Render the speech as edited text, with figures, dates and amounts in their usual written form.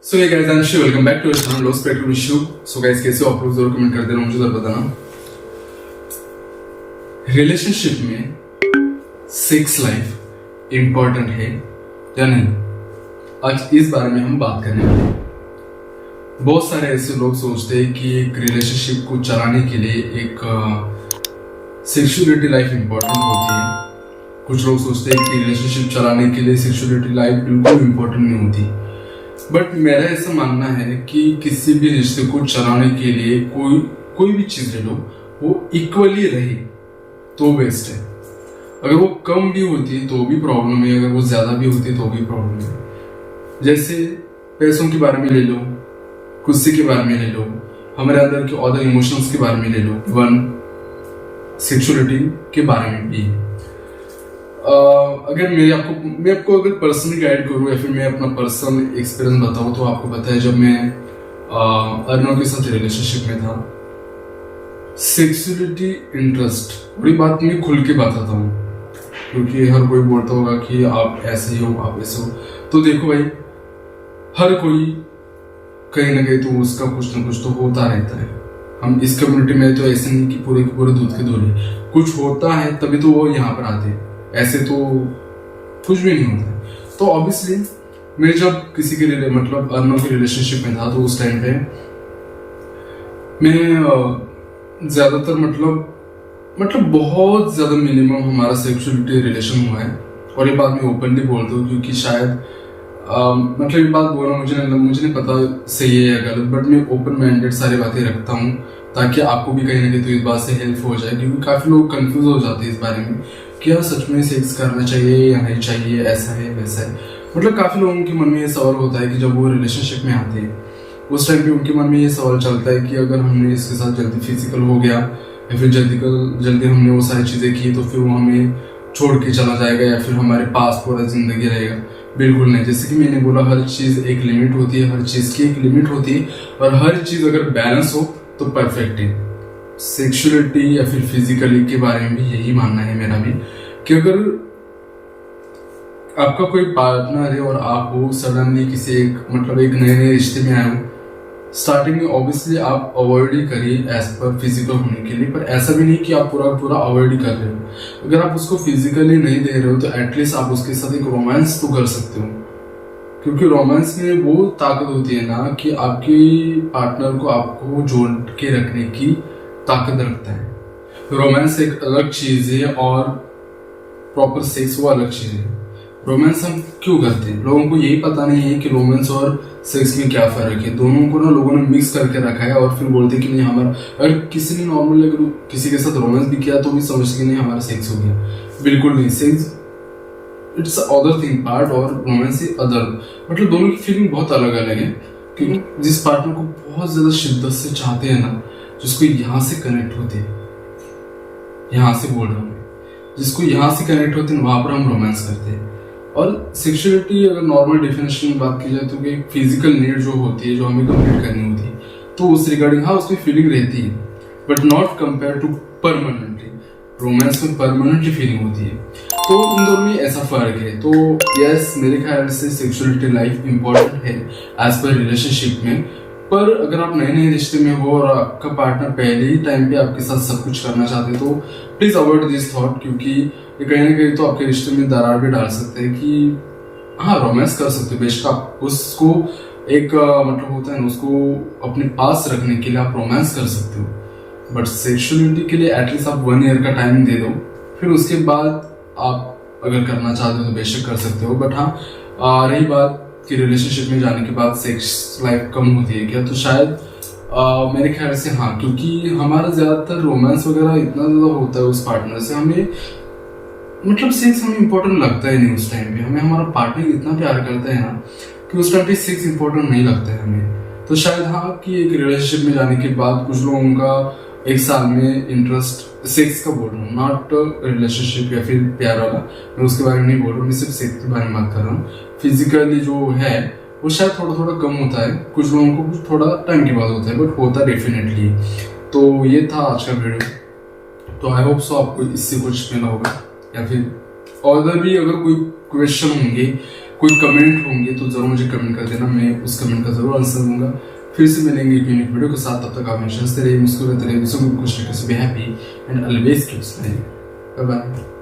सो ये guys Anshu welcome back to your channel low spectrum issue. So guys कैसे हो आप लोग, जरूर कमेंट कर देना, मुझे जरूर बताना। रिलेशनशिप में सेक्स लाइफ इंपॉर्टेंट है या नहीं, आज इस बारे में हम बात करने वाले हैं। बहुत सारे ऐसे लोग सोचते हैं कि एक रिलेशनशिप को चलाने के लिए एक सेक्सुअलिटी लाइफ इंपॉर्टेंट होती है। कुछ लोग सोचते हैं कि रिलेशनशिप चलाने के लिए सेक्सुअलिटी लाइफ बिल्कुल इंपॉर्टेंट नहीं होती। बट मेरा ऐसा मानना है कि किसी भी रिश्ते को चलाने के लिए कोई भी चीज ले लो, वो इक्वली रहे तो बेस्ट है। अगर वो कम भी होती है तो भी प्रॉब्लम है, अगर वो ज्यादा भी होती है तो भी प्रॉब्लम है। जैसे पैसों के बारे में ले लो, गुस्से के बारे में ले लो, हमारे अंदर के अदर इमोशंस के बारे में ले लो, इवन सेक्सुअलिटी के बारे में भी। अगर मैं आपको अगर पर्सनली गाइड करूँ या फिर मैं अपना पर्सनल एक्सपीरियंस बताऊँ तो आपको पता है, जब मैं अर्नव के साथ रिलेशनशिप में था, सेक्सुअलिटी इंटरेस्ट बड़ी बात मैं खुल के बताता हूँ, क्योंकि हर कोई बोलता होगा कि आप ऐसे ही हो, आप ऐसे हो। तो देखो भाई, हर कोई कहीं ना कहीं तो उसका कुछ ना कुछ तो होता रहता है। हम इस कम्युनिटी में तो ऐसे नहीं कि पूरे के पूरे दूध के धोले, कुछ होता है तभी तो वो यहाँ पर आते हैं, ऐसे तो कुछ भी नहीं होता है। तो ऑब्वियसली मैं जब किसी के लिए मतलब अर्नव के रिलेशनशिप में था, तो उस टाइम पे मैं ज्यादातर मतलब बहुत ज्यादा मिनिमम हमारा सेक्सुअलिटी रिलेशन हुआ है। और ये बात मैं ओपनली बोलता हूँ, क्योंकि शायद मतलब ये बात बोलना मुझे नहीं पता सही है या गलत, बट मैं ओपन माइंडेड सारी बातें रखता हूँ ताकि आपको भी कहीं ना कहीं तो इस बात से हेल्प हो जाए। क्योंकि काफी लोग कंफ्यूज हो जाते हैं इस बारे में कि यार सच में सेक्स करना चाहिए या नहीं चाहिए, ऐसा है वैसा है। मतलब काफी लोगों के मन में ये सवाल होता है कि जब वो रिलेशनशिप में आते हैं उस टाइम पे उनके मन में ये सवाल चलता है कि अगर हमने इसके साथ जल्दी फिजिकल हो गया या फिर जल्दी हमने वो सारी चीजें की तो फिर वो हमें छोड़ के चला जाएगा या फिर हमारे पास पूरा जिंदगी रहेगा। बिल्कुल नहीं। जैसे कि मैंने बोला, हर चीज एक लिमिट होती है, हर चीज की एक लिमिट होती है, और हर चीज अगर बैलेंस हो तो परफेक्ट है। सेक्सुअलिटी या फिर फिजिकली के बारे में भी यही मानना है मेरा भी, कि अगर आपका कोई पार्टनर है और आप हो सडनली किसी एक नए रिश्ते में आए हो, स्टार्टिंग में ऑब्वियसली आप अवॉइड ही करिए एज पर फिजिकल होने के लिए, पर ऐसा भी नहीं कि आप पूरा अवॉइड ही कर रहे हो। अगर आप उसको फिजिकली नहीं दे रहे हो तो एटलीस्ट आप उसके साथ एक रोमांस तो कर सकते हो, क्योंकि रोमांस में वो ताकत होती है ना कि आपके पार्टनर को आपको जोड़ के रखने की ताकत रखता है। रोमांस एक अलग चीज है और प्रॉपर सेक्स वो अलग चीज है। रोमांस हम क्यों करते हैं, लोगों को यही पता नहीं है कि रोमांस और सेक्स में क्या फर्क है। दोनों को ना लोगों ने मिक्स करके रखा है और फिर बोलते कि नहीं हमारा, अगर किसी ने नॉर्मल अगर किसी के साथ रोमांस भी किया तो भी समझते कि नहीं हमारा सेक्स हो गया। बिल्कुल नहीं, sex it's other thing part और रोमांस इज अदर। मतलब दोनों की फीलिंग बहुत अलग अलग है। क्योंकि जिस पार्टनर को बहुत ज्यादा शिद्दत से चाहते हैं ना, जिसको यहाँ से कनेक्ट होते हैं, यहाँ से बोल रहा हूँ, जिसको यहाँ से कनेक्ट होते हैं वहां पर हम रोमांस करते हैं। और सेक्सुअलिटी अगर नॉर्मल डेफिनेशन में बात की जाए तो एक फिजिकल नीड जो होती है, जो हमें कंप्लीट करनी होती है, तो उस रिगार्डिंग हाँ उसमें फीलिंग रहती है, but not compare to permanently. Romance में परमानेंटली फीलिंग होती है, तो इन दोनों में ऐसा फर्क है। तो यस, मेरे ख्याल से सेक्सुअलिटी लाइफ इंपॉर्टेंट है एज पर रिलेशनशिप में। पर अगर आप नए रिश्ते में हो और आपका पार्टनर पहले ही टाइम पे आपके साथ सब कुछ करना चाहते तो प्लीज अवॉइड दिस थॉट, क्योंकि ये कहीं ना कहीं तो आपके रिश्ते में दरार भी डाल सकते हैं। कि हाँ रोमांस कर सकते हो बेशक, आप उसको एक होता है ना, उसको अपने पास रखने के लिए आप रोमांस कर सकते हो, बट सेक्सुअलिटी के लिए एटलीस्ट आप 1 ईयर का टाइम दे दो। फिर उसके बाद आप अगर करना चाहते हो तो बेशक कर सकते हो। बट हाँ रही बात कि रिलेशनशिप में जाने के बाद सेक्स लाइफ कम होती है क्या, तो शायद मेरे ख्याल से हाँ, क्योंकि हमारा ज्यादातर रोमांस वगैरह इतना ज्यादा होता है उस पार्टनर से, हमें सेक्स हमें इंपॉर्टेंट लगता है नहीं उस टाइम पे। हमें हमारा पार्टनर इतना प्यार करता है ना कि उस टाइम पे सेक्स इंपॉर्टेंट नहीं लगता है हमें। तो शायद हाँ कि एक रिलेशनशिप में जाने के बाद कुछ लोगों का 1 साल में इंटरेस्ट सेक्स का बोल रहा हूँ, नॉट रिलेशनशिप या फिर प्यार वाला, मैं उसके बारे में नहीं बोल रहा हूँ, मैं सिर्फ सेक्स के बारे में बात कर रहा हूँ। फिजिकली जो है वो शायद थोड़ा कम होता है, कुछ लोगों को कुछ थोड़ा टाइम के बाद होता है, बट होता डेफिनेटली। तो ये था आज का वीडियो। तो आई होप सो आपको इससे कुछ मिला होगा, या फिर और भी अगर कोई क्वेश्चन होंगे कोई कमेंट होंगे तो जरूर मुझे कमेंट कर देना, मैं उस कमेंट का जरूर आंसर दूंगा। फिर से मिलेंगे एक यूनिक वीडियो के साथ, तब तक आप हंसते रहिए, मुस्कुराते रहिए, दूसरों को खुश रखिए, be happy and always keep smiling. Bye bye.